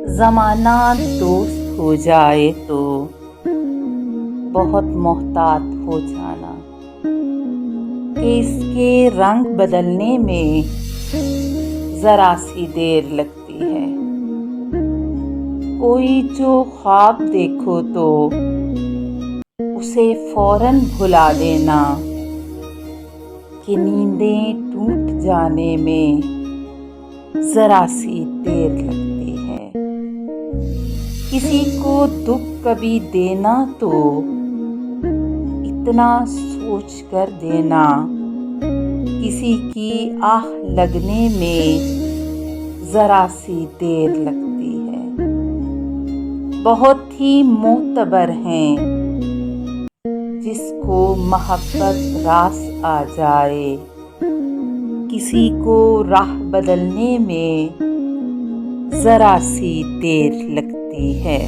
زمانہ دوست ہو جائے تو بہت محتاط ہو جانا کہ اس کے رنگ بدلنے میں ذرا سی دیر لگتی ہے۔ کوئی جو خواب دیکھو تو اسے فوراً بھلا دینا کہ نیندیں ٹوٹ جانے میں ذرا سی دیر لگتی ہے۔ کسی کو دکھ کبھی دینا تو اتنا سوچ کر دینا، کسی کی آہ لگنے میں ذرا سی دیر لگتی ہے۔ بہت ہی معتبر ہیں جس کو محبت راس آ جائے، کسی کو راہ بدلنے میں ذرا سی دیر لگتی ہے۔